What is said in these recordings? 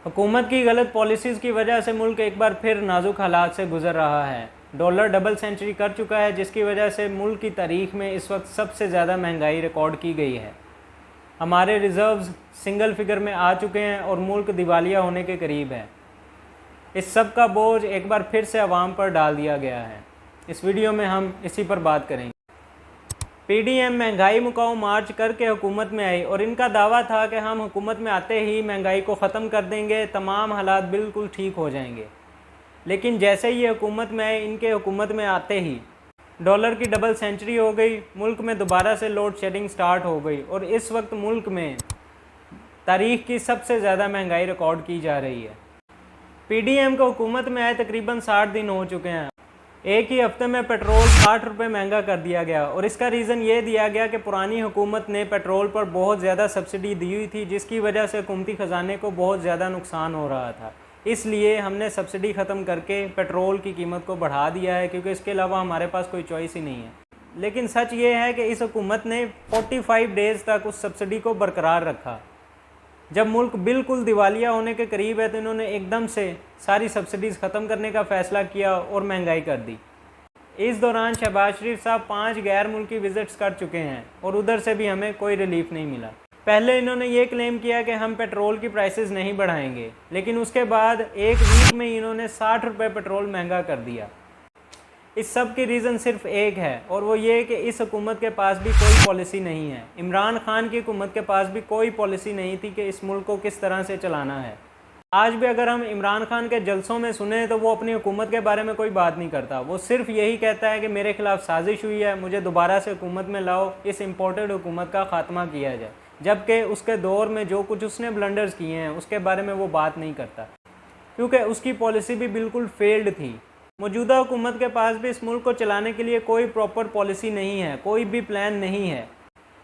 हुकूमत की गलत पॉलिसीज़ की वजह से मुल्क एक बार फिर नाजुक हालात से गुजर रहा है। डॉलर डबल सेंचुरी कर चुका है, जिसकी वजह से मुल्क की तारीख में इस वक्त सबसे ज़्यादा महंगाई रिकॉर्ड की गई है। हमारे रिज़र्व्स सिंगल फिगर में आ चुके हैं और मुल्क दिवालिया होने के करीब है। इस सब का बोझ एक बार फिर से आवाम पर डाल दिया गया है। इस वीडियो में हम इसी पर बात करेंगे। पीडीएम महंगाई मुकाऊ मार्च करके हुकूमत में आई और इनका दावा था कि हम हुकूमत में आते ही महंगाई को ख़त्म कर देंगे, तमाम हालात बिल्कुल ठीक हो जाएंगे। लेकिन जैसे ही ये हुकूमत में आए, इनके हुकूमत में आते ही डॉलर की डबल सेंचुरी हो गई, मुल्क में दोबारा से लोड शेडिंग स्टार्ट हो गई और इस वक्त मुल्क में तारीख़ की सबसे ज़्यादा महंगाई रिकॉर्ड की जा रही है। पीडीएम को हुकूमत में आए तकरीबन 60 दिन हो चुके हैं। एक ही हफ्ते में पेट्रोल 60 रुपये महंगा कर दिया गया और इसका रीज़न ये दिया गया कि पुरानी हुकूमत ने पेट्रोल पर बहुत ज़्यादा सब्सिडी दी हुई थी, जिसकी वजह से हुकूमती ख़जाने को बहुत ज़्यादा नुकसान हो रहा था। इसलिए हमने सब्सिडी ख़त्म करके पेट्रोल की कीमत को बढ़ा दिया है, क्योंकि इसके अलावा हमारे पास कोई चॉइस ही नहीं है। लेकिन सच ये है कि इस हुकूमत ने 45 डेज़ तक उस सब्सिडी को बरकरार रखा। जब मुल्क बिल्कुल दिवालिया होने के करीब है तो इन्होंने एकदम से सारी सब्सिडीज़ ख़त्म करने का फ़ैसला किया और महंगाई कर दी। इस दौरान शहबाज शरीफ साहब 5 गैर मुल्की विज़िट्स कर चुके हैं और उधर से भी हमें कोई रिलीफ नहीं मिला। पहले इन्होंने ये क्लेम किया कि हम पेट्रोल की प्राइसेस नहीं बढ़ाएंगे, लेकिन उसके बाद एक वीक में इन्होंने 60 रुपये पेट्रोल महंगा कर दिया। इस सब की रीज़न सिर्फ एक है और वो ये कि इस हुकूमत के पास भी कोई पॉलिसी नहीं है। इमरान खान की हुकूमत के पास भी कोई पॉलिसी नहीं थी कि इस मुल्क को किस तरह से चलाना है। आज भी अगर हम इमरान खान के जलसों में सुने तो वो अपनी हुकूमत के बारे में कोई बात नहीं करता। वो सिर्फ यही कहता है कि मेरे खिलाफ साजिश हुई है, मुझे दोबारा से हुकूमत में लाओ, इस इम्पोर्टेड हुकूमत का ख़ात्मा किया जाए। जबकि उसके दौर में जो कुछ उसने ब्लंडर्स किए हैं उसके बारे में वो बात नहीं करता, क्योंकि उसकी पॉलिसी भी बिल्कुल फेल्ड थी। मौजूदा हुकूमत के पास भी इस मुल्क को चलाने के लिए कोई प्रॉपर पॉलिसी नहीं है, कोई भी प्लान नहीं है।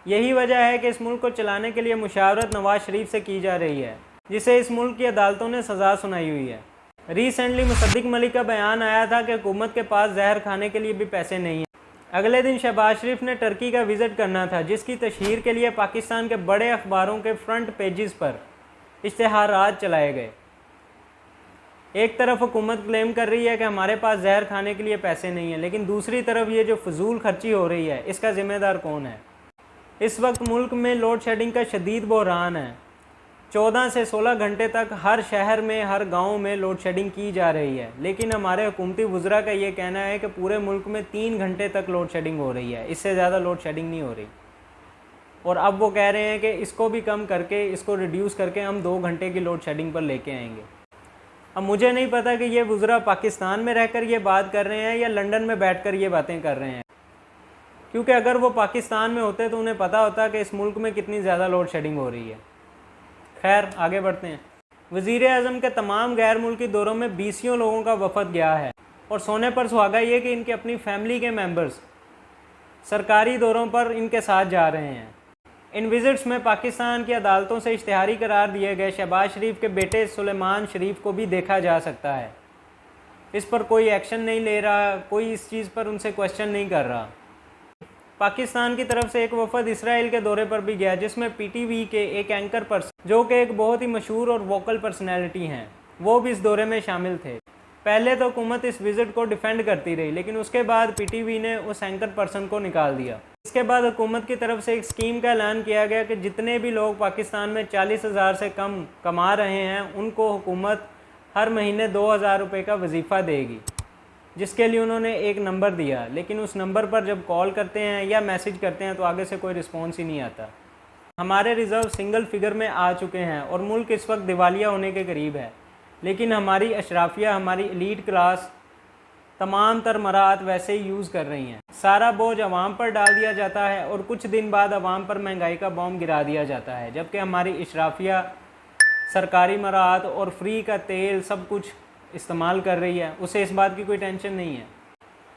यही वजह है कि इस मुल्क को चलाने के लिए मुशावरत नवाज शरीफ से की जा रही है, जिसे इस मुल्क की अदालतों ने सज़ा सुनाई हुई है। रिसेंटली मुसद्दिक मलिक का बयान आया था कि हुकूमत के पास जहर खाने के लिए भी पैसे नहीं हैं। अगले दिन शहबाज शरीफ ने टर्की का विज़िट करना था, जिसकी तशहीर के लिए पाकिस्तान के बड़े अखबारों के फ्रंट पेजेस पर इश्तिहारात चलाए गए। एक तरफ हुकूमत क्लेम कर रही है कि हमारे पास जहर खाने के लिए पैसे नहीं हैं, लेकिन दूसरी तरफ ये जो फजूल खर्ची हो रही है, इसका ज़िम्मेदार कौन है? इस वक्त मुल्क में लोड शेडिंग का शदीद बहरान है। 14 से 16 घंटे तक हर शहर में, हर गांव में लोड शेडिंग की जा रही है, लेकिन हमारे हुकूमती वज़रा का ये कहना है कि पूरे मुल्क में 3 घंटे तक लोड शेडिंग हो रही है, इससे ज़्यादा लोड शेडिंग नहीं हो रही। और अब वो कह रहे हैं कि इसको भी कम करके, इसको रिड्यूस करके हम 2 घंटे की लोड शेडिंग पर लेके आएंगे। अब मुझे नहीं पता कि ये वज़रा पाकिस्तान में रहकर ये बात कर रहे हैं या लंदन में बैठकर ये बातें कर रहे हैं, क्योंकि अगर वो पाकिस्तान में होते तो उन्हें पता होता कि इस मुल्क में कितनी ज़्यादा लोड शेडिंग हो रही है। खैर, आगे बढ़ते हैं। वज़ीर आज़म के तमाम गैर मुल्की दौरों में 20 लोगों का वफद गया है और सोने पर सुहागा ये कि इनके अपनी फैमिली के मेंबर्स सरकारी दौरों पर इनके साथ जा रहे हैं। इन विज़िट्स में पाकिस्तान की अदालतों से इश्तिहारी करार दिए गए शहबाज शरीफ के बेटे सुलेमान शरीफ को भी देखा जा सकता है। इस पर कोई एक्शन नहीं ले रहा, कोई इस चीज़ पर उनसे क्वेश्चन नहीं कर रहा। पाकिस्तान की तरफ से एक वफद इसराइल के दौरे पर भी गया, जिसमें पीटीवी के एक एंकर पर्सन, जो कि एक बहुत ही मशहूर और वोकल पर्सनैलिटी हैं, वो भी इस दौरे में शामिल थे। पहले तो हुकूमत इस विज़िट को डिफेंड करती रही, लेकिन उसके बाद पीटीवी ने उस एंकर पर्सन को निकाल दिया। इसके बाद हुकूमत की तरफ से एक स्कीम का ऐलान किया गया कि जितने भी लोग पाकिस्तान में 40,000 से कम कमा रहे हैं, उनको हुकूमत हर महीने 2,000 रुपये का वजीफ़ा देगी, जिसके लिए उन्होंने एक नंबर दिया। लेकिन उस नंबर पर जब कॉल करते हैं या मैसेज करते हैं तो आगे से कोई रिस्पॉन्स ही नहीं आता। हमारे रिज़र्व सिंगल फिगर में आ चुके हैं और मुल्क इस वक्त दिवालिया होने के करीब है, लेकिन हमारी अशराफिया, हमारी एलीट क्लास तमाम तर मराहत वैसे ही यूज़ कर रही हैं। सारा बोझ अवाम पर डाल दिया जाता है और कुछ दिन बाद अवाम पर महंगाई का बॉम्ब गिरा दिया जाता है, जबकि हमारी अशराफिया सरकारी मराहत और फ्री का तेल सब कुछ इस्तेमाल कर रही है, उसे इस बात की कोई टेंशन नहीं है।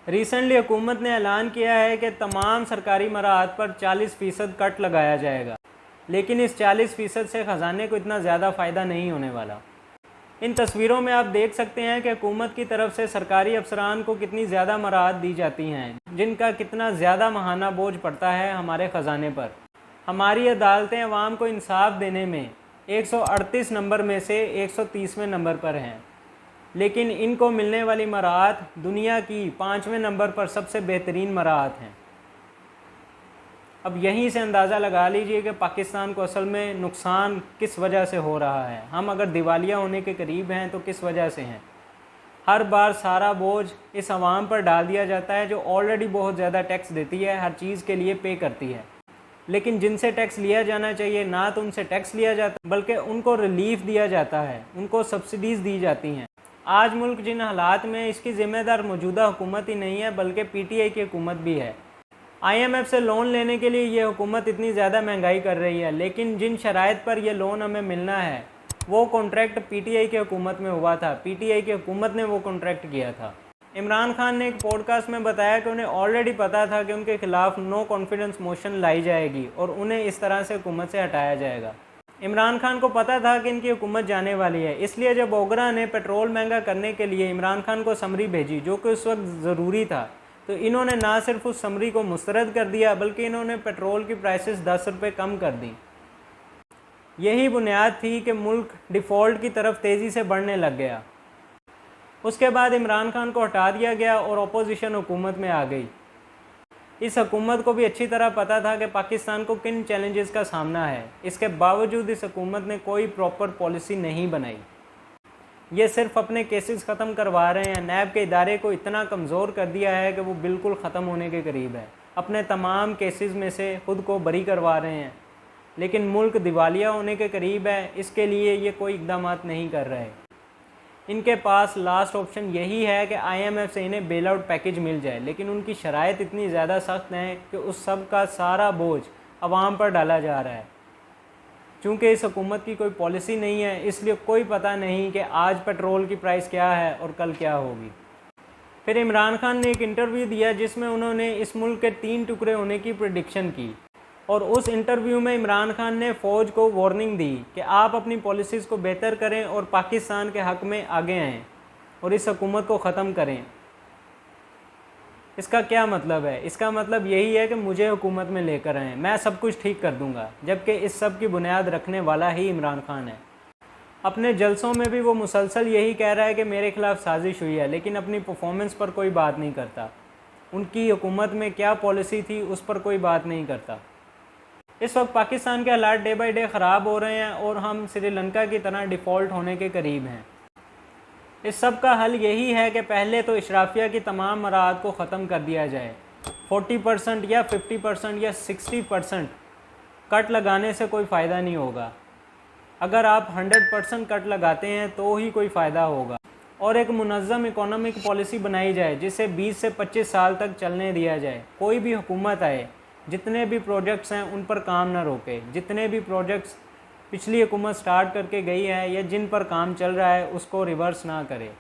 रिसेंटली हुकूमत ने ऐलान किया है कि तमाम सरकारी मराहत पर 40% कट लगाया जाएगा, लेकिन इस 40% से ख़जाने को इतना ज़्यादा फ़ायदा नहीं होने वाला। इन तस्वीरों में आप देख सकते हैं कि हुकूमत की तरफ से सरकारी अफसरान को कितनी ज़्यादा मराहत दी जाती हैं, जिनका कितना ज़्यादा माहाना बोझ पड़ता है हमारे ख़जाने पर। हमारी अदालतें अवाम को इंसाफ देने में 138 नंबर में से 130वें नंबर पर हैं, लेकिन इनको मिलने वाली मराहत दुनिया की 5वें नंबर पर सबसे बेहतरीन मराहत हैं। अब यहीं से अंदाज़ा लगा लीजिए कि पाकिस्तान को असल में नुकसान किस वजह से हो रहा है। हम अगर दिवालिया होने के करीब हैं तो किस वजह से हैं। हर बार सारा बोझ इस आवाम पर डाल दिया जाता है जो ऑलरेडी बहुत ज़्यादा टैक्स देती है, हर चीज़ के लिए पे करती है, लेकिन जिनसे टैक्स लिया जाना चाहिए ना तो उनसे टैक्स लिया जाता बल्कि उनको रिलीफ दिया जाता है, उनको सब्सिडीज़ दी जाती हैं। आज मुल्क जिन हालात में, इसकी ज़िम्मेदार मौजूदा हुकूमत ही नहीं है बल्कि PTI की हुकूमत भी है। IMF से लोन लेने के लिए ये हुकूमत इतनी ज़्यादा महंगाई कर रही है, लेकिन जिन शराइत पर यह लोन हमें मिलना है वो कॉन्ट्रैक्ट PTI की हुकूमत में हुआ था। PTI की हुकूमत ने वो कॉन्ट्रैक्ट किया था। इमरान खान ने एक पॉडकास्ट में बताया कि उन्हें ऑलरेडी पता था कि उनके खिलाफ नो कॉन्फिडेंस मोशन लाई जाएगी और उन्हें इस तरह से हुकूमत से हटाया जाएगा। इमरान खान को पता था कि इनकी हुकूमत जाने वाली है, इसलिए जब ओगरा ने पेट्रोल महंगा करने के लिए इमरान खान को समरी भेजी जो कि उस वक्त ज़रूरी था, तो इन्होंने ना सिर्फ उस समरी को मुस्तरद कर दिया बल्कि इन्होंने पेट्रोल की प्राइसेस 10 रुपये कम कर दी। यही बुनियाद थी कि मुल्क डिफ़ॉल्ट की तरफ तेज़ी से बढ़ने लग गया। उसके बाद इमरान खान को हटा दिया गया और अपोजिशन हुकूमत में आ गई। इस हुकूमत को भी अच्छी तरह पता था कि पाकिस्तान को किन चैलेंजेस का सामना है। इसके बावजूद इस हुकूमत ने कोई प्रॉपर पॉलिसी नहीं बनाई। ये सिर्फ अपने केसेस ख़त्म करवा रहे हैं। नैब के इदारे को इतना कमज़ोर कर दिया है कि वो बिल्कुल ख़त्म होने के करीब है। अपने तमाम केसेस में से ख़ुद को बरी करवा रहे हैं, लेकिन मुल्क दिवालिया होने के करीब है, इसके लिए ये कोई इक़दाम नहीं कर रहे। इनके पास लास्ट ऑप्शन यही है कि IMF से इन्हें बेल आउट पैकेज मिल जाए, लेकिन उनकी शराइत इतनी ज़्यादा सख्त हैं कि उस सब का सारा बोझ आवाम पर डाला जा रहा है। चूँकि इस हुकूमत की कोई पॉलिसी नहीं है, इसलिए कोई पता नहीं कि आज पेट्रोल की प्राइस क्या है और कल क्या होगी। फिर इमरान खान ने एक इंटरव्यू दिया जिसमें उन्होंने इस मुल्क के 3 टुकड़े होने की प्रेडिक्शन की, और उस इंटरव्यू में इमरान खान ने फ़ौज को वार्निंग दी कि आप अपनी पॉलिसीज़ को बेहतर करें और पाकिस्तान के हक़ में आगे आएँ और इस हुकूमत को ख़त्म करें। इसका क्या मतलब है? इसका मतलब यही है कि मुझे हुकूमत में लेकर आएँ, मैं सब कुछ ठीक कर दूंगा, जबकि इस सब की बुनियाद रखने वाला ही इमरान खान है। अपने जलसों में भी वो मुसलसल यही कह रहा है कि मेरे खिलाफ साजिश हुई है, लेकिन अपनी परफॉर्मेंस पर कोई बात नहीं करता। उनकी हुकूमत में क्या पॉलिसी थी उस पर कोई बात नहीं करता। इस वक्त पाकिस्तान के हालात डे बाई डे ख़राब हो रहे हैं और हम श्रीलंका की तरह डिफ़ॉल्ट होने के करीब हैं। इस सब का हल यही है कि पहले तो इशराफिया की तमाम मराहत को ख़त्म कर दिया जाए। 40% या 50% या 60% कट लगाने से कोई फ़ायदा नहीं होगा। अगर आप 100% कट लगाते हैं तो ही कोई फ़ायदा होगा। और एक मुनज़्ज़म इकोनॉमिक पॉलिसी बनाई जाए जिसे 20 से 25 साल तक चलने दिया जाए। कोई भी हुकूमत आए, जितने भी प्रोजेक्ट्स हैं उन पर काम ना रोके। जितने भी प्रोजेक्ट्स पिछली हुकूमत स्टार्ट करके गई है या जिन पर काम चल रहा है उसको रिवर्स ना करे।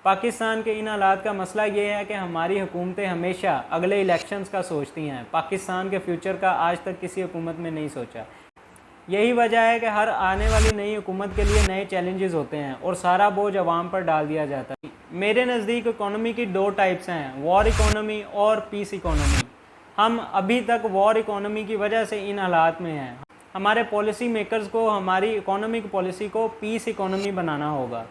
पाकिस्तान के इन हालात का मसला ये है कि हमारी हुकूमतें हमेशा अगले इलेक्शंस का सोचती हैं, पाकिस्तान के फ्यूचर का आज तक किसी हुकूमत में नहीं सोचा। यही वजह है कि हर आने वाली नई हुकूमत के लिए नए चैलेंजेस होते हैं और सारा बोझ अवाम पर डाल दिया जाता है। मेरे नज़दीक इकोनॉमी की 2 टाइप्स हैं, वॉर इकोनॉमी और पीस इकोनॉमी। हम अभी तक वॉर इकोनॉमी की वजह से इन हालात में हैं। हमारे पॉलिसी मेकर्स को हमारी इकोनॉमिक पॉलिसी को पीस इकोनॉमी बनाना होगा।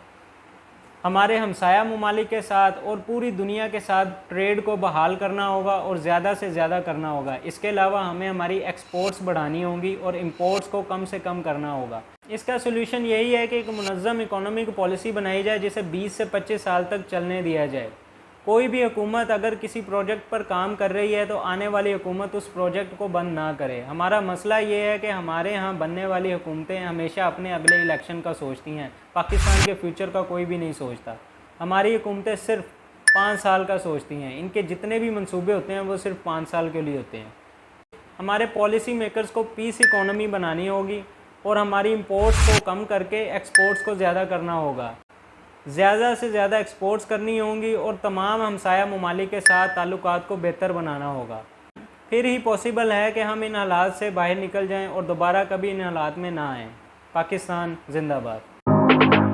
हमारे हमसाया ममालिक के साथ और पूरी दुनिया के साथ ट्रेड को बहाल करना होगा और ज़्यादा से ज़्यादा करना होगा। इसके अलावा हमें हमारी एक्सपोर्ट्स बढ़ानी होंगी और इंपोर्ट्स को कम से कम करना होगा। इसका सोल्यूशन यही है कि एक मुनज़्ज़म इकोनॉमिक पॉलिसी बनाई जाए जिसे 20 से 25 साल तक चलने दिया जाए। कोई भी हुकूमत अगर किसी प्रोजेक्ट पर काम कर रही है तो आने वाली हुकूमत उस प्रोजेक्ट को बंद ना करे। हमारा मसला ये है कि हमारे यहाँ बनने वाली हुकूमतें हमेशा अपने अगले इलेक्शन का सोचती हैं, पाकिस्तान के फ्यूचर का कोई भी नहीं सोचता। हमारी हुकूमतें सिर्फ 5 साल का सोचती हैं, इनके जितने भी मंसूबे होते हैं वो सिर्फ 5 साल के लिए होते हैं। हमारे पॉलिसी मेकर्स को पीस इकोनॉमी बनानी होगी और हमारी इंपोर्ट्स को कम करके एक्सपोर्ट्स को ज़्यादा करना होगा। ज़्यादा से ज़्यादा एक्सपोर्ट्स करनी होंगी और तमाम हमसाया ममालिक के साथ ताल्लुकात को बेहतर बनाना होगा। फिर ही पॉसिबल है कि हम इन हालात से बाहर निकल जाएं और दोबारा कभी इन हालात में ना आएँ। पाकिस्तान जिंदाबाद।